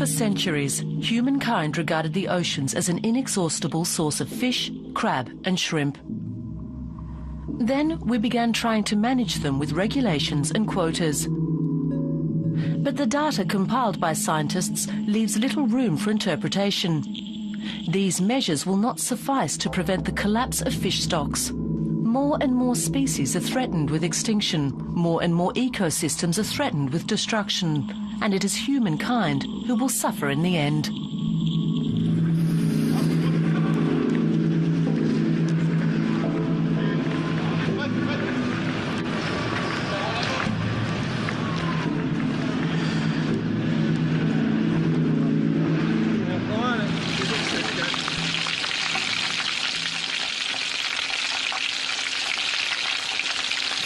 For centuries, humankind regarded the oceans as an inexhaustible source of fish, crab and shrimp. Then we began trying to manage them with regulations and quotas. But the data compiled by scientists leaves little room for interpretation. These measures will not suffice to prevent the collapse of fish stocks. More and more species are threatened with extinction. More and more ecosystems are threatened with destruction. And it is humankind who will suffer in the end.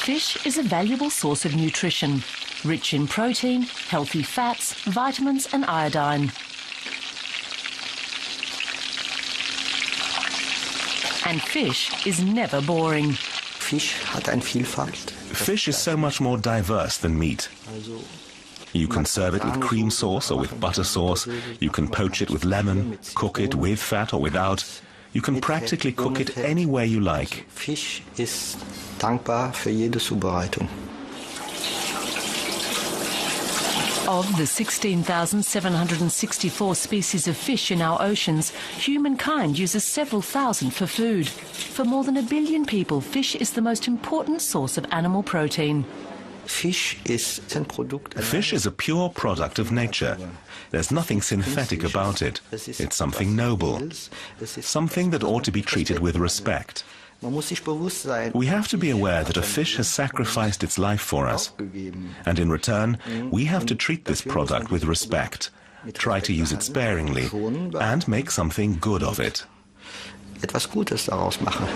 Fish is a valuable source of nutrition, rich in protein, healthy fats, vitamins and iodine. And fish is never boring. Fish is so much more diverse than meat. You can serve it with cream sauce or with butter sauce. You can poach it with lemon, cook it with fat or without. You can practically cook it any way you like. Fisch ist dankbar für jede Zubereitung. Of the 16,764 species of fish in our oceans, humankind uses several thousand for food. For more than 1 billion people, fish is the most important source of animal protein. Fish is a pure product of nature. There's nothing synthetic about it. It's something noble, something that ought to be treated with respect. We have to be aware that a fish has sacrificed its life for us, and in return, we have to treat this product with respect, try to use it sparingly, and make something good of it. Etwas Gutes daraus machen.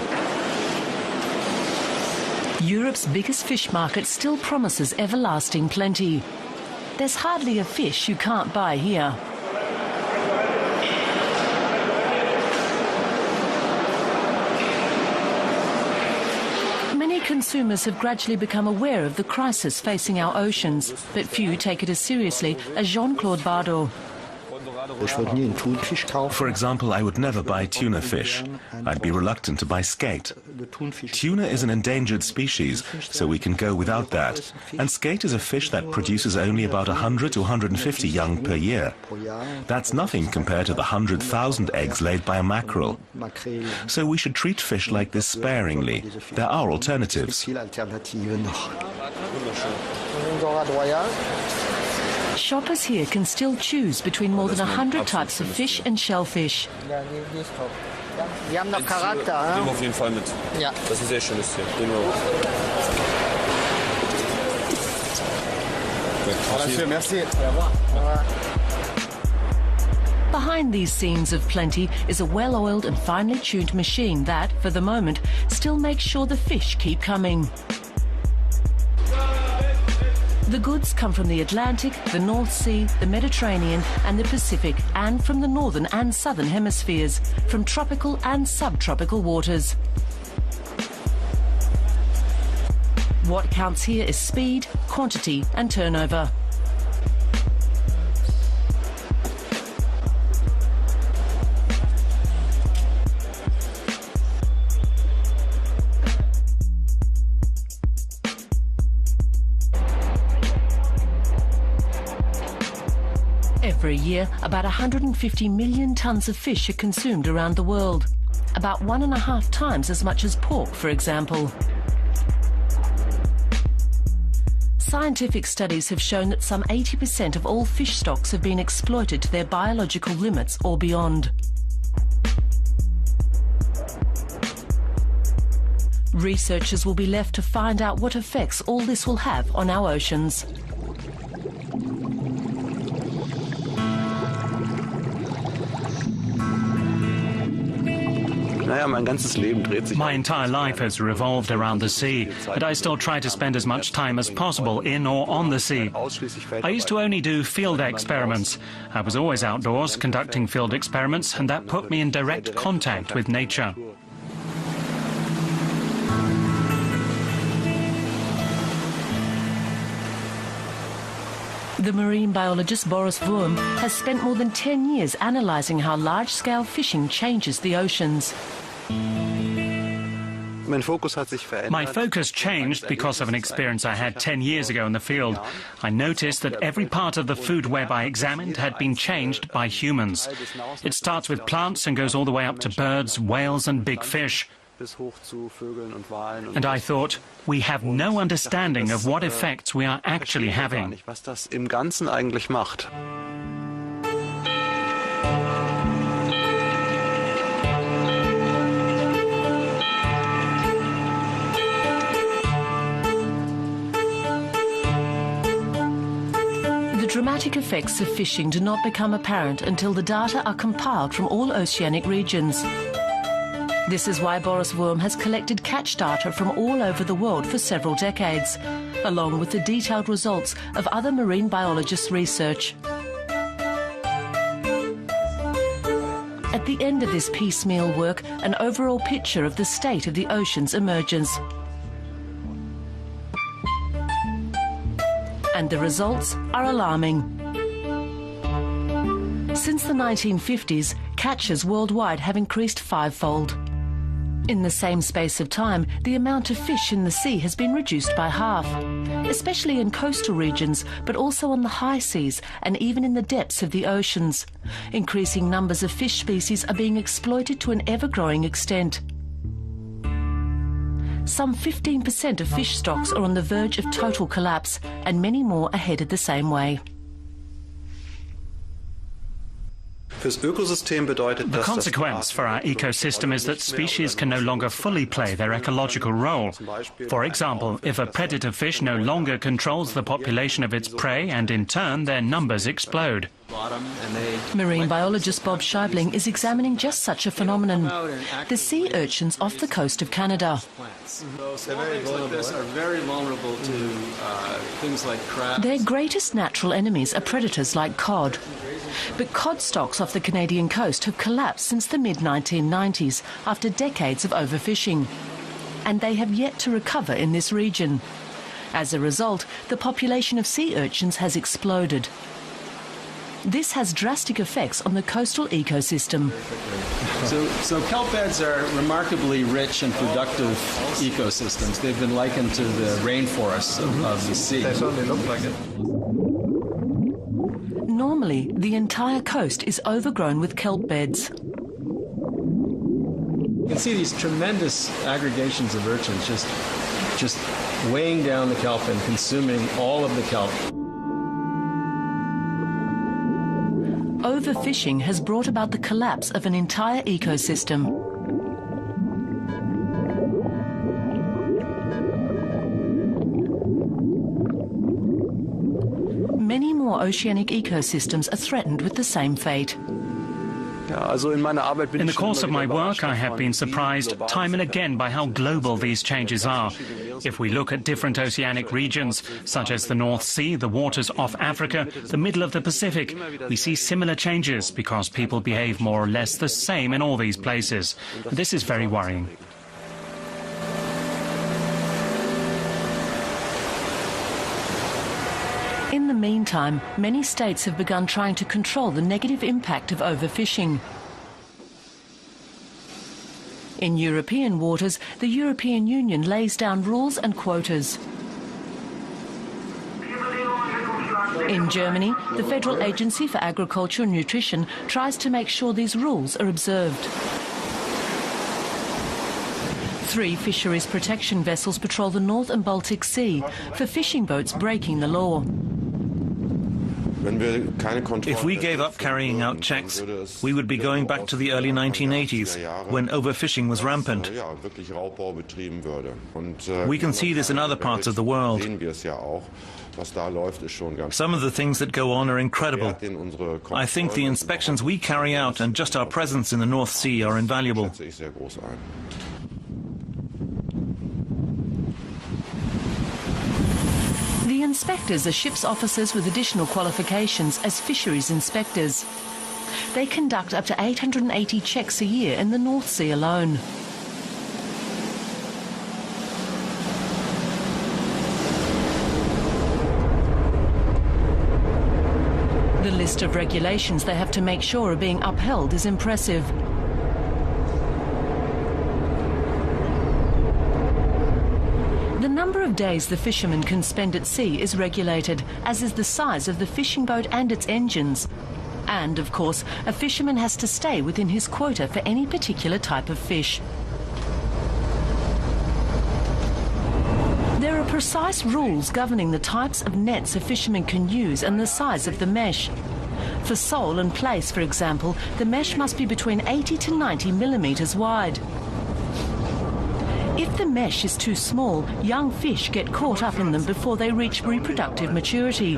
Europe's biggest fish market still promises everlasting plenty. There's hardly a fish you can't buy here. Many consumers have gradually become aware of the crisis facing our oceans, but few take it as seriously as Jean-Claude Bardot. For example, I would never buy tuna fish. I'd be reluctant to buy skate. Tuna is an endangered species, so we can go without that. And skate is a fish that produces only about 100 to 150 young per year. That's nothing compared to the 100,000 eggs laid by a mackerel. So we should treat fish like this sparingly. There are alternatives. Shoppers here can still choose between more than 100 types of fish and shellfish. Die haben noch Charakter. Nehmen wir auf jeden Fall mit. Ja. Das ist ein sehr schönes Tier. Merci. Behind these scenes of plenty is a well-oiled and finely tuned machine that, for the moment, still makes sure the fish keep coming. The goods come from the Atlantic, the North Sea, the Mediterranean and the Pacific, and from the northern and southern hemispheres, from tropical and subtropical waters. What counts here is speed, quantity and turnover. Every year, about 150 million tons of fish are consumed around the world. About 1.5 times as much as pork, for example. Scientific studies have shown that some 80% of all fish stocks have been exploited to their biological limits or beyond. Researchers will be left to find out what effects all this will have on our oceans. My entire life has revolved around the sea, but I still try to spend as much time as possible in or on the sea. I used to only do field experiments. I was always outdoors conducting field experiments, and that put me in direct contact with nature. The marine biologist Boris Wurm has spent more than 10 years analysing how large-scale fishing changes the oceans. My focus changed because of an experience I had 10 years ago in the field. I noticed that every part of the food web I examined had been changed by humans. It starts with plants and goes all the way up to birds, whales and big fish. And I thought, we have no understanding of what effects we are actually having. The dramatic effects of fishing do not become apparent until the data are compiled from all oceanic regions. This is why Boris Wurm has collected catch data from all over the world for several decades, along with the detailed results of other marine biologists' research. At the end of this piecemeal work, an overall picture of the state of the oceans emerges. And the results are alarming. Since the 1950s, catches worldwide have increased fivefold. In the same space of time, the amount of fish in the sea has been reduced by half, especially in coastal regions, but also on the high seas and even in the depths of the oceans. Increasing numbers of fish species are being exploited to an ever-growing extent. Some 15% of fish stocks are on the verge of total collapse, and many more are headed the same way. The consequence for our ecosystem is that species can no longer fully play their ecological role. For example, if a predator fish no longer controls the population of its prey and in turn their numbers explode. Marine biologist Bob Scheibling is examining just such a phenomenon, the sea urchins off the coast of Canada. Their greatest natural enemies are predators like cod. But cod stocks off the Canadian coast have collapsed since the mid-1990s after decades of overfishing. And they have yet to recover in this region. As a result, the population of sea urchins has exploded. This has drastic effects on the coastal ecosystem. So kelp beds are remarkably rich and productive ecosystems. They've been likened to the rainforests of the sea. They certainly look like it. Normally, the entire coast is overgrown with kelp beds. You can see these tremendous aggregations of urchins just weighing down the kelp and consuming all of the kelp. Overfishing has brought about the collapse of an entire ecosystem. Many more oceanic ecosystems are threatened with the same fate. In the course of my work, I have been surprised time and again by how global these changes are. If we look at different oceanic regions, such as the North Sea, the waters off Africa, the middle of the Pacific, we see similar changes because people behave more or less the same in all these places. This is very worrying. In the meantime, many states have begun trying to control the negative impact of overfishing. In European waters, the European Union lays down rules and quotas. In Germany, the Federal Agency for Agriculture and Nutrition tries to make sure these rules are observed. 3 fisheries protection vessels patrol the North and Baltic Sea for fishing boats breaking the law. If we gave up carrying out checks, we would be going back to the early 1980s, when overfishing was rampant. We can see this in other parts of the world. Some of the things that go on are incredible. I think the inspections we carry out and just our presence in the North Sea are invaluable. The inspectors are ship's officers with additional qualifications as fisheries inspectors. They conduct up to 880 checks a year in the North Sea alone. list of regulations they have to make sure are being upheld is impressive. The number of days the fishermen can spend at sea is regulated, as is the size of the fishing boat and its engines. And, of course, a fisherman has to stay within his quota for any particular type of fish. There are precise rules governing the types of nets a fisherman can use and the size of the mesh. For sole and plaice, for example, the mesh must be between 80 to 90 millimetres wide. If the mesh is too small, young fish get caught up in them before they reach reproductive maturity.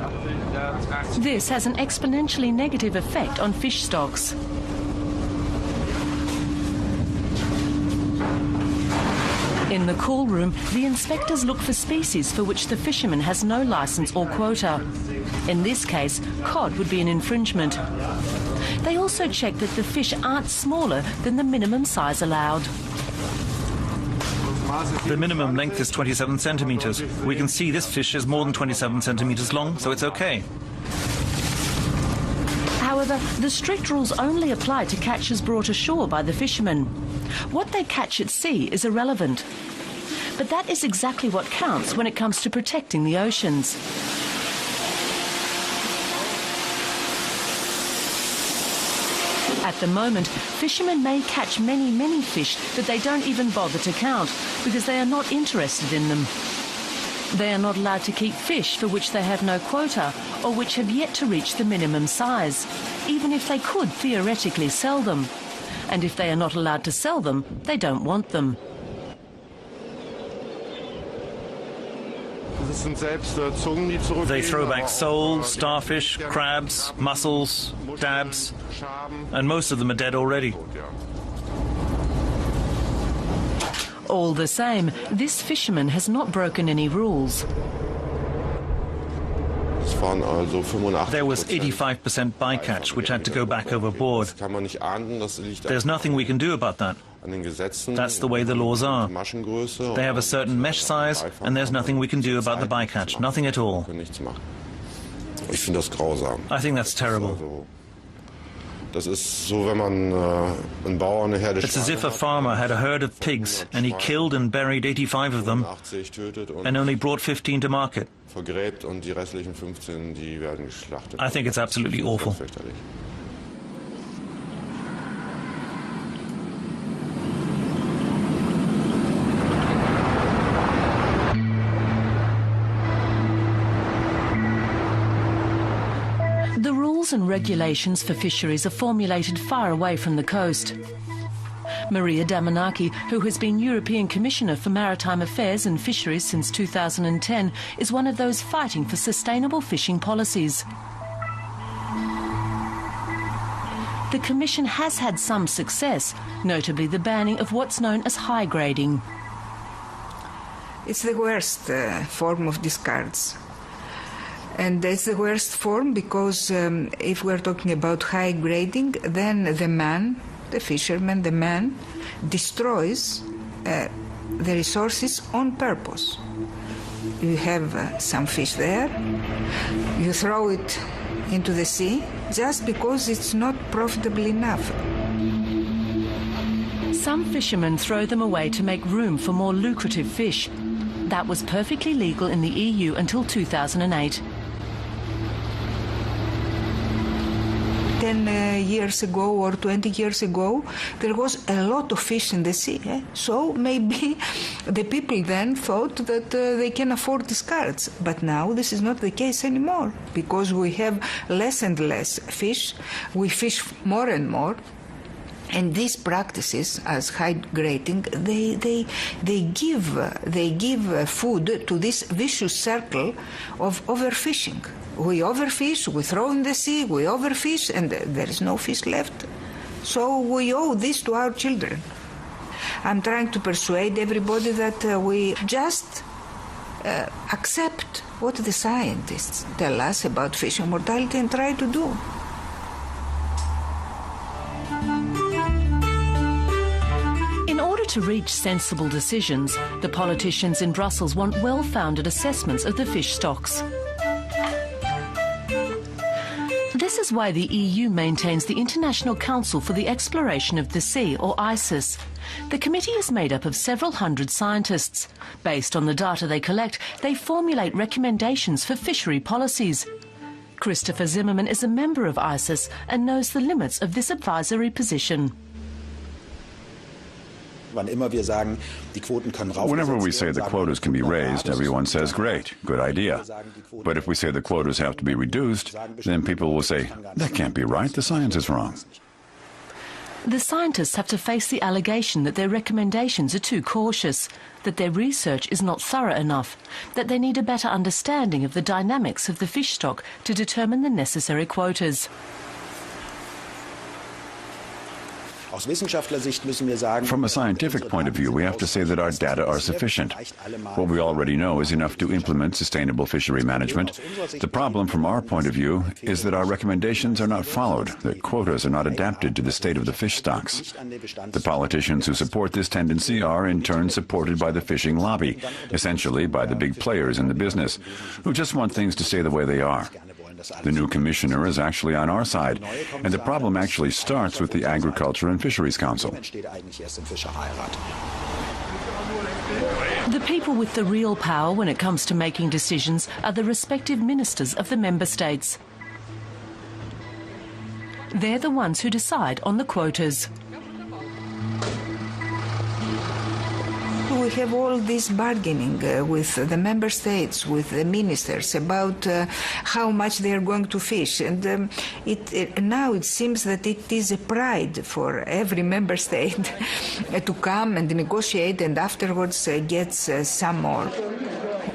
This has an exponentially negative effect on fish stocks. In the cool room, the inspectors look for species for which the fisherman has no licence or quota. In this case, cod would be an infringement. They also check that the fish aren't smaller than the minimum size allowed. The minimum length is 27 centimetres. We can see this fish is more than 27 centimetres long, so it's okay. However, the strict rules only apply to catches brought ashore by the fishermen. What they catch at sea is irrelevant. But that is exactly what counts when it comes to protecting the oceans. At the moment, fishermen may catch many fish that they don't even bother to count because they are not interested in them. They are not allowed to keep fish for which they have no quota or which have yet to reach the minimum size, even if they could theoretically sell them. And if they are not allowed to sell them, they don't want them. They throw back sole, starfish, crabs, mussels, dabs, and most of them are dead already. All the same, this fisherman has not broken any rules. There was 85% bycatch, which had to go back overboard. There's nothing we can do about that. That's the way the laws are. They have a certain mesh size, and there's nothing we can do about the bycatch. Nothing at all. I think that's terrible. It's as if a farmer had a herd of pigs, and he killed and buried 85 of them, and only brought 15 to market. I think it's absolutely awful. The rules and regulations for fisheries are formulated far away from the coast. Maria Damanaki, who has been European Commissioner for Maritime Affairs and Fisheries since 2010, is one of those fighting for sustainable fishing policies. The Commission has had some success, notably the banning of what's known as high grading. It's the worst form of discards. And it's the worst form because if we're talking about high grading, then the fisherman, the man, destroys the resources on purpose. You have some fish there, you throw it into the sea just because it's not profitable enough. Some fishermen throw them away to make room for more lucrative fish. That was perfectly legal in the EU until 2008. 10 years ago or 20 years ago, there was a lot of fish in the sea. So maybe the people then thought that they can afford discards. But now this is not the case anymore because we have less and less fish. We fish more and more. And these practices, as high grading, they give food to this vicious circle of overfishing. We overfish, we throw in the sea, we overfish, and there is no fish left. So we owe this to our children. I'm trying to persuade everybody that we just accept what the scientists tell us about fish mortality and try to do. In order to reach sensible decisions, the politicians in Brussels want well-founded assessments of the fish stocks. This This is why the EU maintains the International Council for the Exploration of the Sea, or ICES. The committee is made up of several hundred scientists. Based on the data they collect, they formulate recommendations for fishery policies. Christopher Zimmerman is a member of ICES and knows the limits of this advisory position. Whenever we say the quotas can be raised, everyone says, great, good idea. But if we say the quotas have to be reduced, then people will say, that can't be right, the science is wrong. The scientists have to face the allegation that their recommendations are too cautious, that their research is not thorough enough, that they need a better understanding of the dynamics of the fish stock to determine the necessary quotas. From a scientific point of view, we have to say that our data are sufficient. What we already know is enough to implement sustainable fishery management. The problem from our point of view is that our recommendations are not followed, that quotas are not adapted to the state of the fish stocks. The politicians who support this tendency are in turn supported by the fishing lobby, essentially by the big players in the business, who just want things to stay the way they are. The new commissioner is actually on our side, and the problem actually starts with the Agriculture and Fisheries Council. The people with the real power when it comes to making decisions are the respective ministers of the member states. They're the ones who decide on the quotas. We have all this bargaining with the member states, with the ministers, about how much they are going to fish. And now it seems that it is a pride for every member state to come and negotiate and afterwards gets some more.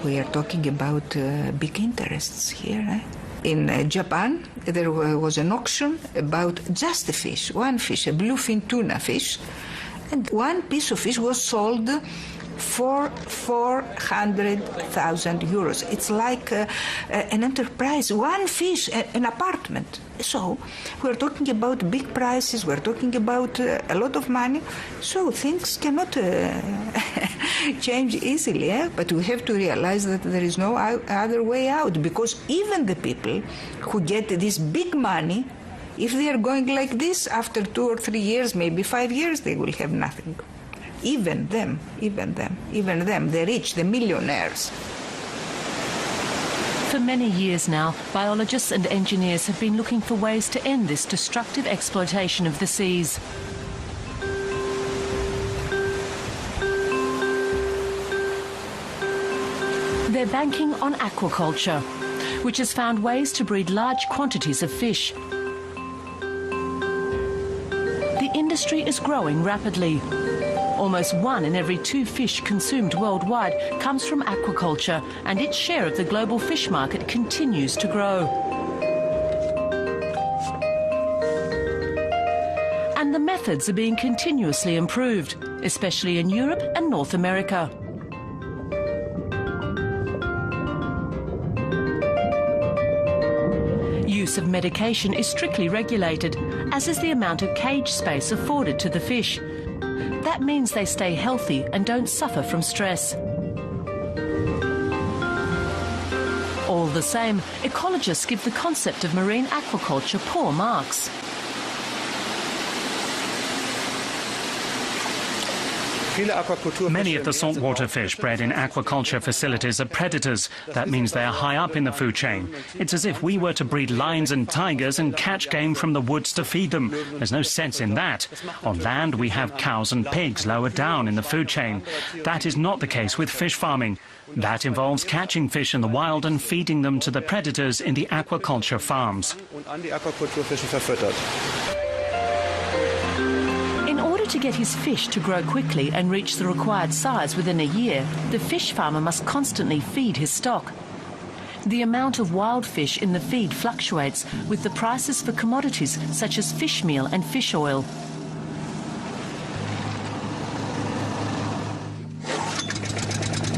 We are talking about big interests here. In Japan, there was an auction about just a fish, one fish, a bluefin tuna fish. And one piece of fish was sold for 400,000 euros. It's like an enterprise, one fish, an apartment. So we're talking about big prices, we're talking about a lot of money. So things cannot change easily, but we have to realize that there is no other way out, because even the people who get this big money, if they are going like this, after 2 or 3 years, maybe 5 years, they will have nothing. Even them, the rich, the millionaires. For many years now, biologists and engineers have been looking for ways to end this destructive exploitation of the seas. They're banking on aquaculture, which has found ways to breed large quantities of fish. The industry is growing rapidly. Almost 1 in every 2 fish consumed worldwide comes from aquaculture, and its share of the global fish market continues to grow. And the methods are being continuously improved, especially in Europe and North America. Use of medication is strictly regulated, as is the amount of cage space afforded to the fish. That means they stay healthy and don't suffer from stress. All the same, ecologists give the concept of marine aquaculture poor marks. Many of the saltwater fish bred in aquaculture facilities are predators. That means they are high up in the food chain. It's as if we were to breed lions and tigers and catch game from the woods to feed them. There's no sense in that. On land, we have cows and pigs lower down in the food chain. That is not the case with fish farming. That involves catching fish in the wild and feeding them to the predators in the aquaculture farms. To get his fish to grow quickly and reach the required size within a year, the fish farmer must constantly feed his stock. The amount of wild fish in the feed fluctuates with the prices for commodities such as fish meal and fish oil.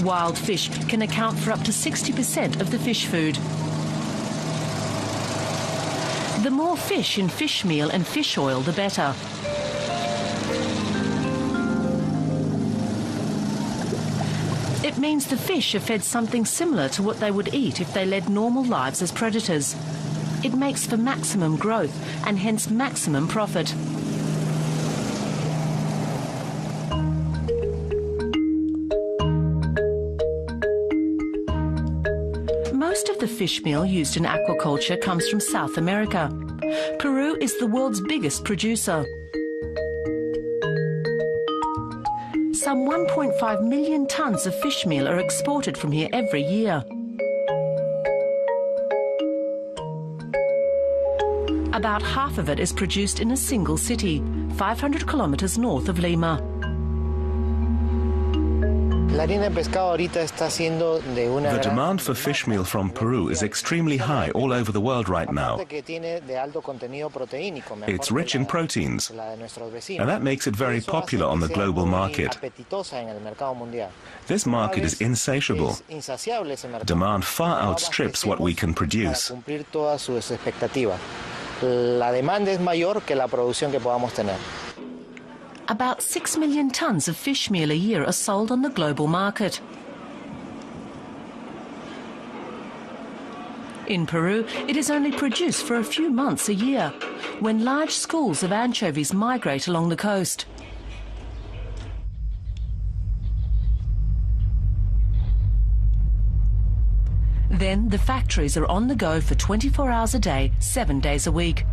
Wild fish can account for up to 60% of the fish food. The more fish in fish meal and fish oil, the better. It means the fish are fed something similar to what they would eat if they led normal lives as predators. It makes for maximum growth and hence maximum profit. Most of the fish meal used in aquaculture comes from South America. Peru is the world's biggest producer. Some 1.5 million tons of fish meal are exported from here every year. About half of it is produced in a single city, 500 kilometers north of Lima. The demand for fish meal from Peru is extremely high all over the world right now. It's rich in proteins, and that makes it very popular on the global market. This market is insatiable. Demand far outstrips what we can produce. About 6 million tons of fish meal a year are sold on the global market. In Peru, it is only produced for a few months a year, when large schools of anchovies migrate along the coast. Then the factories are on the go for 24 hours a day, 7 days a week.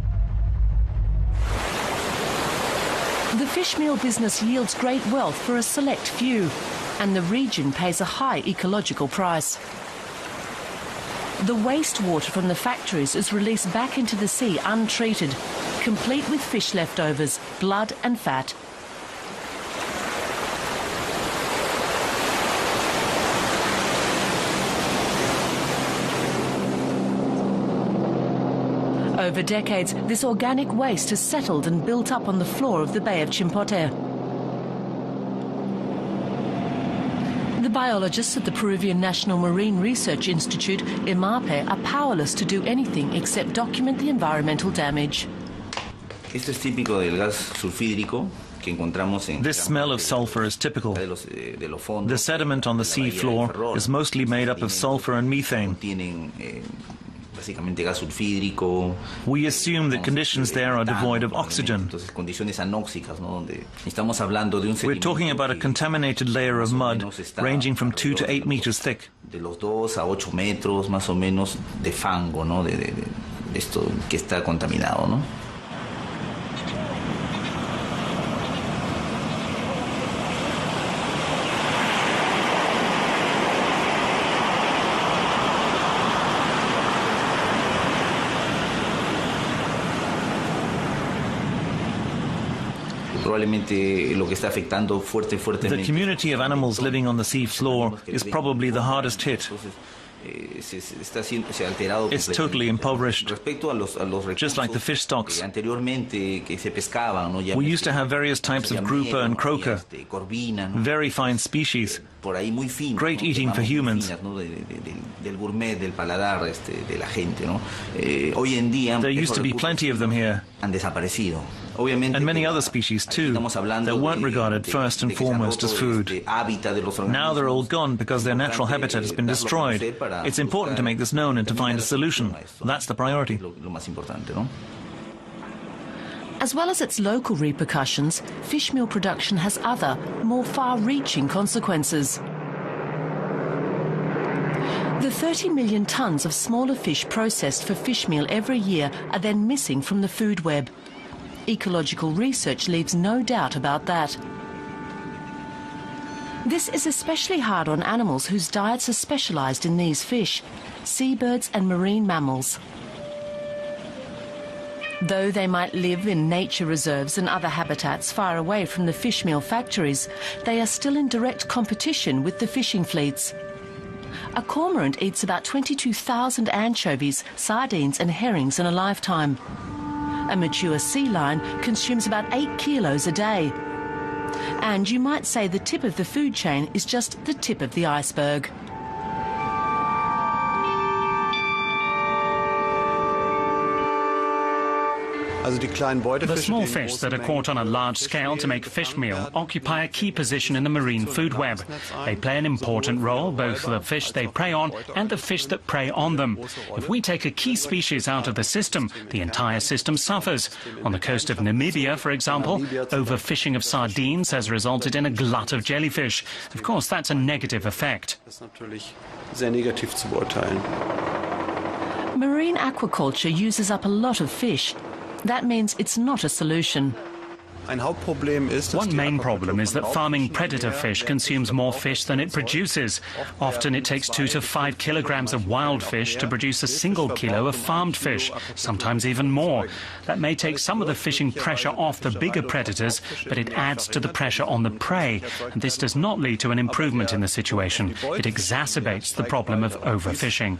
The fish meal business yields great wealth for a select few, and the region pays a high ecological price. The wastewater from the factories is released back into the sea untreated, complete with fish leftovers, blood and fat. Over decades, this organic waste has settled and built up on the floor of the Bay of Chimbote. The biologists at the Peruvian National Marine Research Institute, IMARPE, are powerless to do anything except document the environmental damage. This smell of sulfur is typical. The sediment on the sea floor is mostly made up of sulfur and methane. We assume that conditions there are devoid of oxygen. We're talking about a contaminated layer of mud ranging from 2 to 8 meters thick. The community of animals living on the sea floor is probably the hardest hit. It's totally impoverished, just like the fish stocks. We used to have various types of grouper and croaker, very fine species, great eating for humans. There used to be plenty of them here, and many other species too, that weren't regarded first and foremost as food. Now they're all gone because their natural habitat has been destroyed. It's important to make this known and to find a solution. That's the priority. As well as its local repercussions, fish meal production has other, more far-reaching consequences. The 30 million tons of smaller fish processed for fish meal every year are then missing from the food web. Ecological research leaves no doubt about that. This is especially hard on animals whose diets are specialised in these fish, seabirds and marine mammals. Though they might live in nature reserves and other habitats far away from the fish meal factories, they are still in direct competition with the fishing fleets. A cormorant eats about 22,000 anchovies, sardines and herrings in a lifetime. A mature sea lion consumes about 8 kilos a day. And you might say the tip of the food chain is just the tip of the iceberg. The small fish that are caught on a large scale to make fish meal occupy a key position in the marine food web. They play an important role, both for the fish they prey on and the fish that prey on them. If we take a key species out of the system, the entire system suffers. On the coast of Namibia, for example, overfishing of sardines has resulted in a glut of jellyfish. Of course, that's a negative effect. Marine aquaculture uses up a lot of fish. That means it's not a solution. One main problem is that farming predator fish consumes more fish than it produces. Often it takes 2 to 5 kilograms of wild fish to produce a single kilo of farmed fish, sometimes even more. That may take some of the fishing pressure off the bigger predators, but it adds to the pressure on the prey, and this does not lead to an improvement in the situation. It exacerbates the problem of overfishing.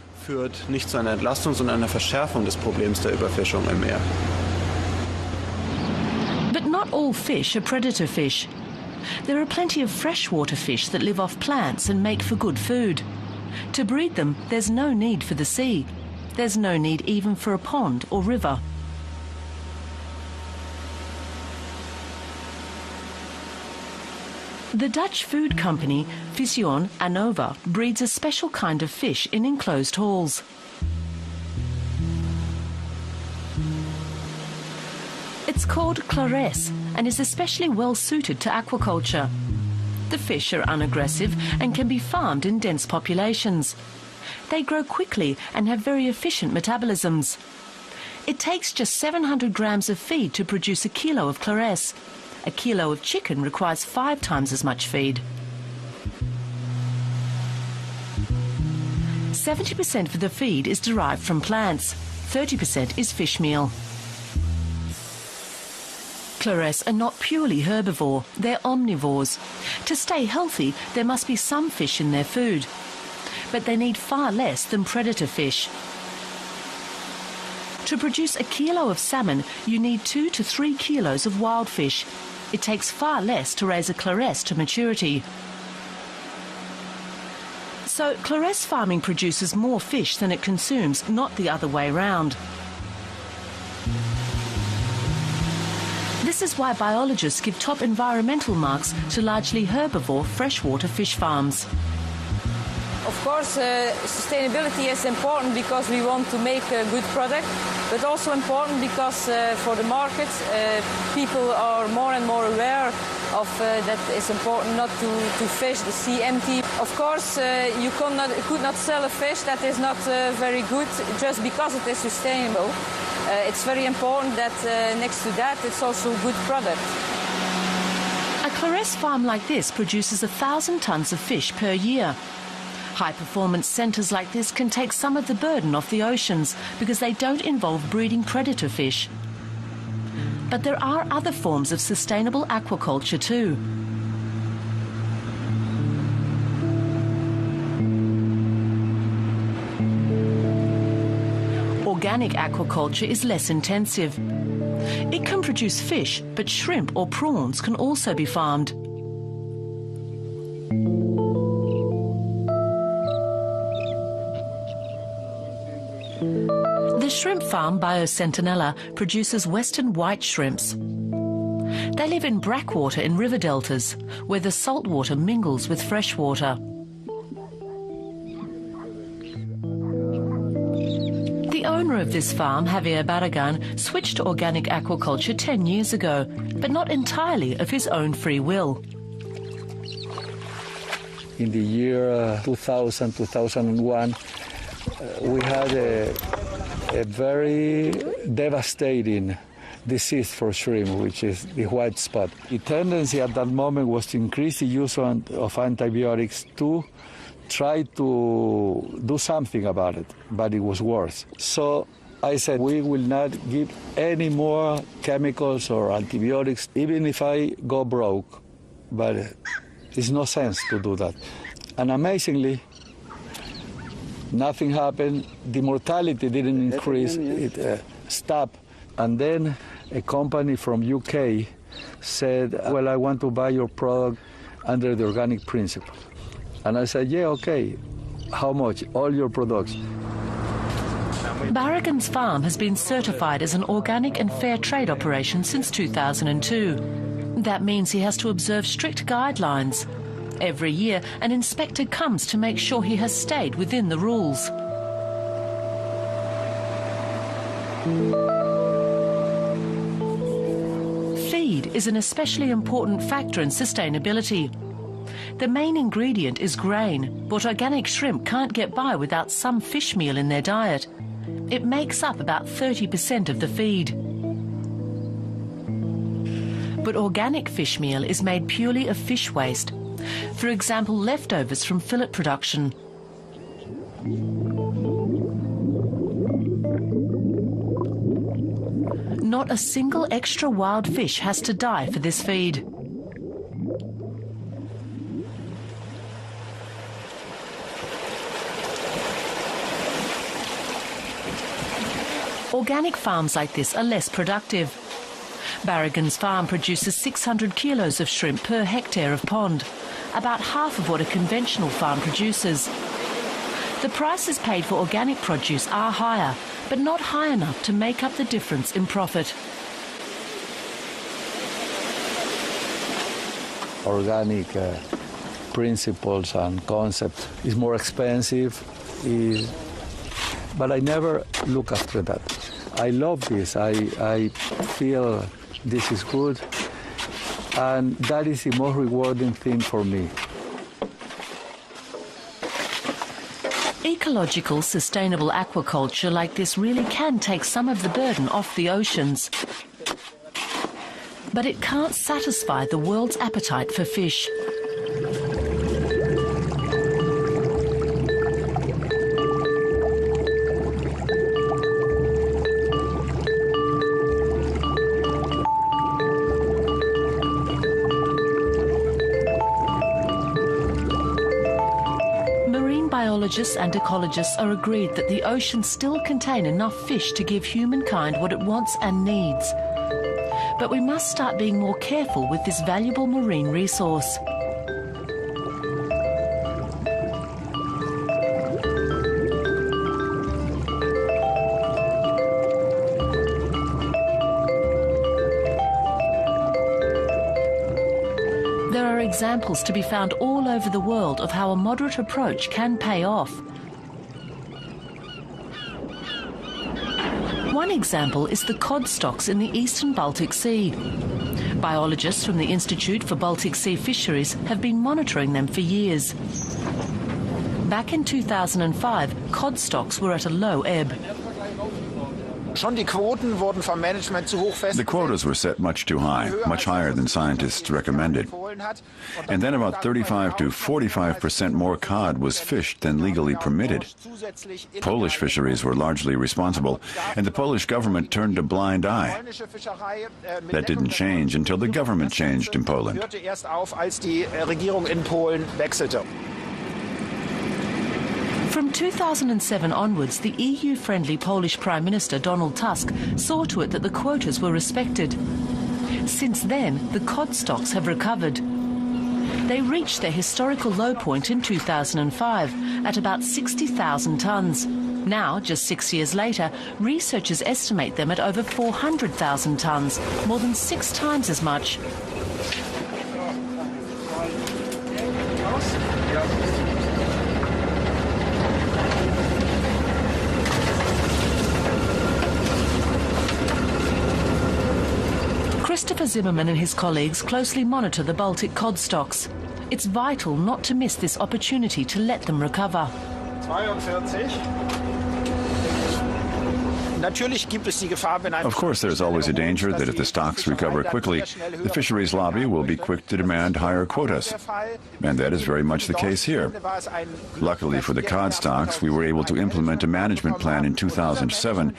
But not all fish are predator fish. There are plenty of freshwater fish that live off plants and make for good food. To breed them, there's no need for the sea. There's no need even for a pond or river. The Dutch food company Vision Anova breeds a special kind of fish in enclosed halls. It's called clares and is especially well suited to aquaculture. The fish are unaggressive and can be farmed in dense populations. They grow quickly and have very efficient metabolisms. It takes just 700 grams of feed to produce a kilo of clares. A kilo of chicken requires 5 times as much feed. 70% of the feed is derived from plants. 30% is fish meal. Clares are not purely herbivore, they're omnivores. To stay healthy, there must be some fish in their food. But they need far less than predator fish. To produce a kilo of salmon, you need 2 to 3 kilos of wild fish. It takes far less to raise a clares to maturity. So clares farming produces more fish than it consumes, not the other way round. This is why biologists give top environmental marks to largely herbivore freshwater fish farms. Of course, sustainability is important because we want to make a good product, but also important because for the market, people are more and more aware of that it's important not to fish the sea empty. Of course, you could not sell a fish that is not very good just because it is sustainable. It's very important that next to that, it's also a good product. A clares farm like this produces 1,000 tons of fish per year. High-performance centres like this can take some of the burden off the oceans because they don't involve breeding predator fish. But there are other forms of sustainable aquaculture too. Organic aquaculture is less intensive. It can produce fish, but shrimp or prawns can also be farmed. The shrimp farm Biocentinella produces western white shrimps. They live in brackwater in river deltas, where the salt water mingles with fresh water. The owner of this farm, Javier Barragan, switched to organic aquaculture 10 years ago, but not entirely of his own free will. In the year 2000, 2001, we had a very devastating disease for shrimp, which is the white spot. The tendency at that moment was to increase the use of antibiotics to try to do something about it, but it was worse. So I said, we will not give any more chemicals or antibiotics, even if I go broke, but there's no sense to do that. And amazingly, nothing happened. The mortality didn't increase, it stopped. And then a company from UK said, well, I want to buy your product under the organic principle. And I said, yeah, okay. How much? All your products. Barragan's farm has been certified as an organic and fair trade operation since 2002. That means he has to observe strict guidelines. Every year, an inspector comes to make sure he has stayed within the rules. Feed is an especially important factor in sustainability. The main ingredient is grain, but organic shrimp can't get by without some fish meal in their diet. It makes up about 30% of the feed. But organic fish meal is made purely of fish waste. For example, leftovers from fillet production. Not a single extra wild fish has to die for this feed. Organic farms like this are less productive. Barragan's farm produces 600 kilos of shrimp per hectare of pond, about half of what a conventional farm produces. The prices paid for organic produce are higher, but not high enough to make up the difference in profit. Organic principles and concepts is more expensive, but I never look after that. I love this. I feel this is good, and that is the most rewarding thing for me. Ecological, sustainable aquaculture like this really can take some of the burden off the oceans. But it can't satisfy the world's appetite for fish. Biologists and ecologists are agreed that the oceans still contain enough fish to give humankind what it wants and needs. But we must start being more careful with this valuable marine resource. There are examples to be found all over the world of how a moderate approach can pay off. One example is the cod stocks in the eastern Baltic Sea. Biologists from the Institute for Baltic Sea Fisheries have been monitoring them for years. Back in 2005, cod stocks were at a low ebb. The quotas were set much too high, much higher than scientists recommended. And then about 35 to 45% more cod was fished than legally permitted. Polish fisheries were largely responsible, and the Polish government turned a blind eye. That didn't change until the government changed in Poland. From 2007 onwards, the EU-friendly Polish Prime Minister Donald Tusk saw to it that the quotas were respected. Since then, the cod stocks have recovered. They reached their historical low point in 2005 at about 60,000 tonnes. Now, just 6 years later, researchers estimate them at over 400,000 tonnes, more than 6 times as much. Christopher Zimmerman and his colleagues closely monitor the Baltic cod stocks. It's vital not to miss this opportunity to let them recover. 42. Of course, there's always a danger that if the stocks recover quickly, the fisheries lobby will be quick to demand higher quotas. And that is very much the case here. Luckily for the cod stocks, we were able to implement a management plan in 2007,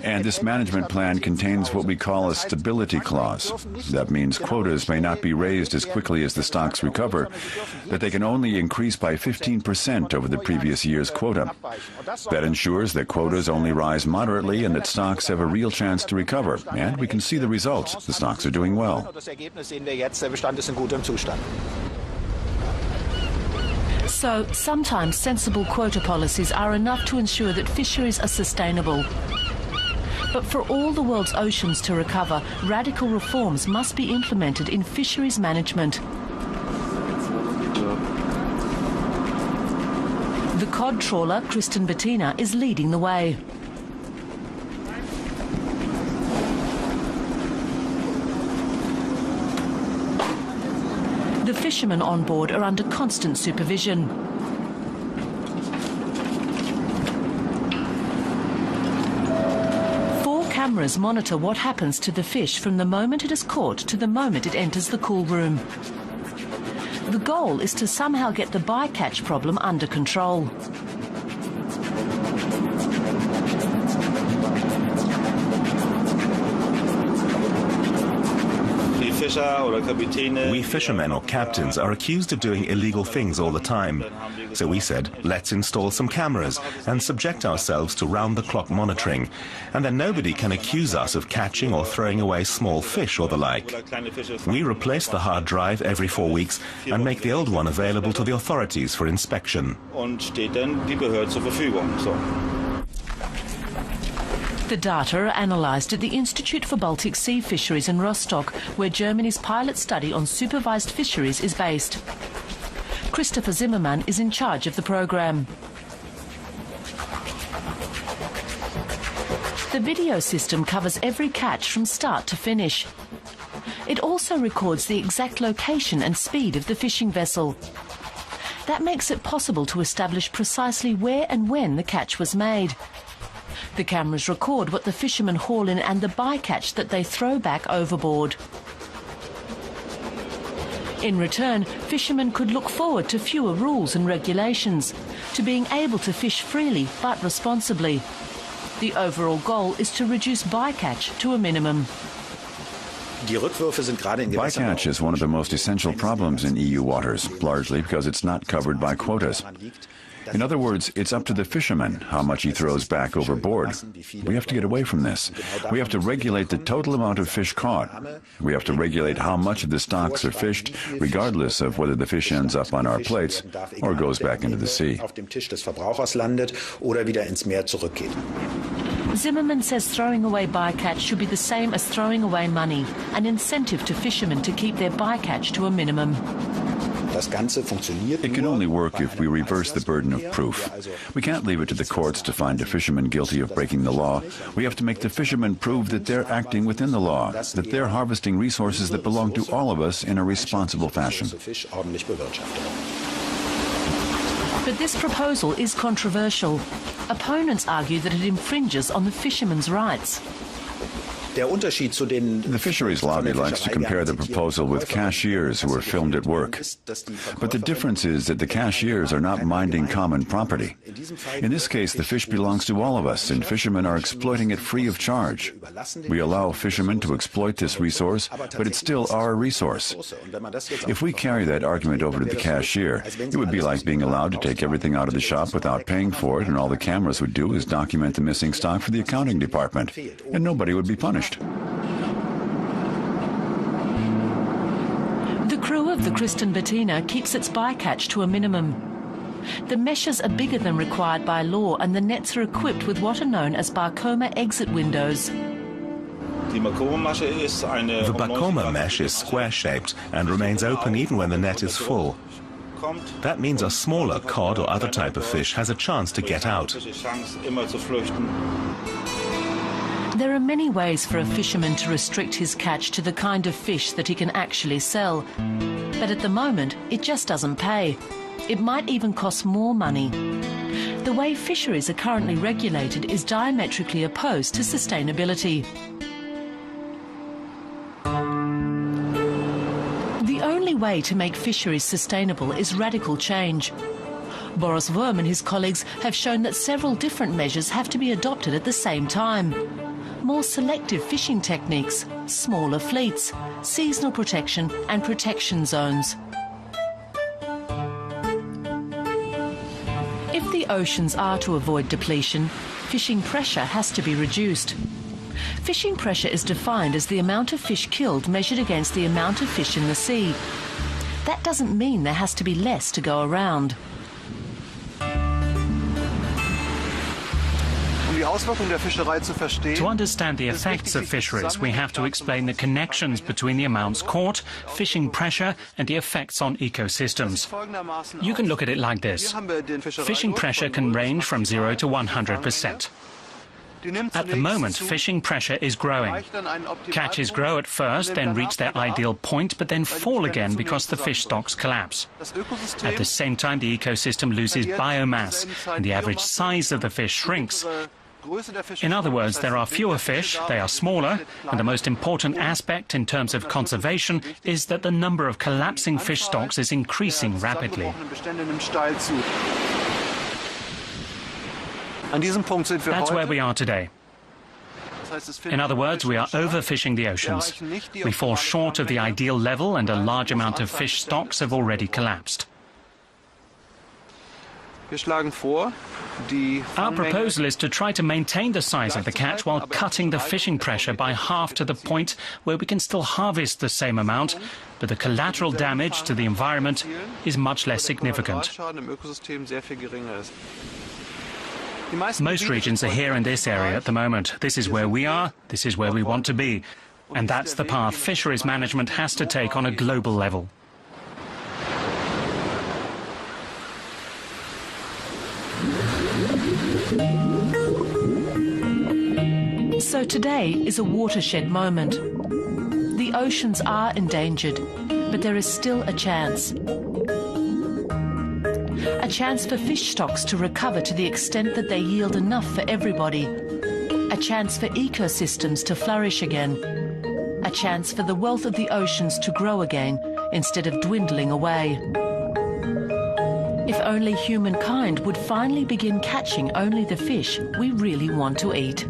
and this management plan contains what we call a stability clause. That means quotas may not be raised as quickly as the stocks recover, that they can only increase by 15% over the previous year's quota. That ensures that quotas only rise moderately and that stocks have a real chance to recover. And we can see the results. The stocks are doing well. So sometimes sensible quota policies are enough to ensure that fisheries are sustainable. But for all the world's oceans to recover, radical reforms must be implemented in fisheries management. The cod trawler Kristen Bettina is leading the way. The fishermen on board are under constant supervision. Cameras monitor what happens to the fish from the moment it is caught to the moment it enters the cool room. The goal is to somehow get the bycatch problem under control. We fishermen or captains are accused of doing illegal things all the time. So we said, let's install some cameras and subject ourselves to round-the-clock monitoring. And then nobody can accuse us of catching or throwing away small fish or the like. We replace the hard drive every 4 weeks and make the old one available to the authorities for inspection. The data are analysed at the Institute for Baltic Sea Fisheries in Rostock, where Germany's pilot study on supervised fisheries is based. Christopher Zimmermann is in charge of the programme. The video system covers every catch from start to finish. It also records the exact location and speed of the fishing vessel. That makes it possible to establish precisely where and when the catch was made. The cameras record what the fishermen haul in and the bycatch that they throw back overboard. In return, fishermen could look forward to fewer rules and regulations, to being able to fish freely but responsibly. The overall goal is to reduce bycatch to a minimum. Bycatch is one of the most essential problems in EU waters, largely because it's not covered by quotas. In other words, it's up to the fisherman how much he throws back overboard. We have to get away from this. We have to regulate the total amount of fish caught. We have to regulate how much of the stocks are fished, regardless of whether the fish ends up on our plates or goes back into the sea. Zimmermann says throwing away bycatch should be the same as throwing away money, an incentive to fishermen to keep their bycatch to a minimum. It can only work if we reverse the burden of proof. We can't leave it to the courts to find a fisherman guilty of breaking the law. We have to make the fishermen prove that they're acting within the law, that they're harvesting resources that belong to all of us in a responsible fashion. But this proposal is controversial. Opponents argue that it infringes on the fishermen's rights. The fisheries lobby likes to compare the proposal with cashiers who are filmed at work. But the difference is that the cashiers are not minding common property. In this case, the fish belongs to all of us, and fishermen are exploiting it free of charge. We allow fishermen to exploit this resource, but it's still our resource. If we carry that argument over to the cashier, it would be like being allowed to take everything out of the shop without paying for it, and all the cameras would do is document the missing stock for the accounting department, and nobody would be punished. The crew of the Kristen Bettina keeps its bycatch to a minimum. The meshes are bigger than required by law, and the nets are equipped with what are known as Barcoma exit windows. The Barcoma mesh is square-shaped and remains open even when the net is full. That means a smaller cod or other type of fish has a chance to get out. There are many ways for a fisherman to restrict his catch to the kind of fish that he can actually sell. But at the moment, it just doesn't pay. It might even cost more money. The way fisheries are currently regulated is diametrically opposed to sustainability. The only way to make fisheries sustainable is radical change. Boris Worm and his colleagues have shown that several different measures have to be adopted at the same time. More selective fishing techniques, smaller fleets, seasonal protection and protection zones. If the oceans are to avoid depletion, fishing pressure has to be reduced. Fishing pressure is defined as the amount of fish killed measured against the amount of fish in the sea. That doesn't mean there has to be less to go around. To understand the effects of fisheries, we have to explain the connections between the amounts caught, fishing pressure, and the effects on ecosystems. You can look at it like this. Fishing pressure can range from 0 to 100%. At the moment, fishing pressure is growing. Catches grow at first, then reach their ideal point, but then fall again because the fish stocks collapse. At the same time, the ecosystem loses biomass, and the average size of the fish shrinks. In other words, there are fewer fish, they are smaller, and the most important aspect in terms of conservation is that the number of collapsing fish stocks is increasing rapidly. That's where we are today. In other words, we are overfishing the oceans. We fall short of the ideal level and a large amount of fish stocks have already collapsed. Our proposal is to try to maintain the size of the catch while cutting the fishing pressure by half to the point where we can still harvest the same amount, but the collateral damage to the environment is much less significant. Most regions are here in this area at the moment. This is where we are, this is where we want to be. And that's the path fisheries management has to take on a global level. So today is a watershed moment. The oceans are endangered, but there is still a chance. A chance for fish stocks to recover to the extent that they yield enough for everybody. A chance for ecosystems to flourish again. A chance for the wealth of the oceans to grow again instead of dwindling away. If only humankind would finally begin catching only the fish we really want to eat.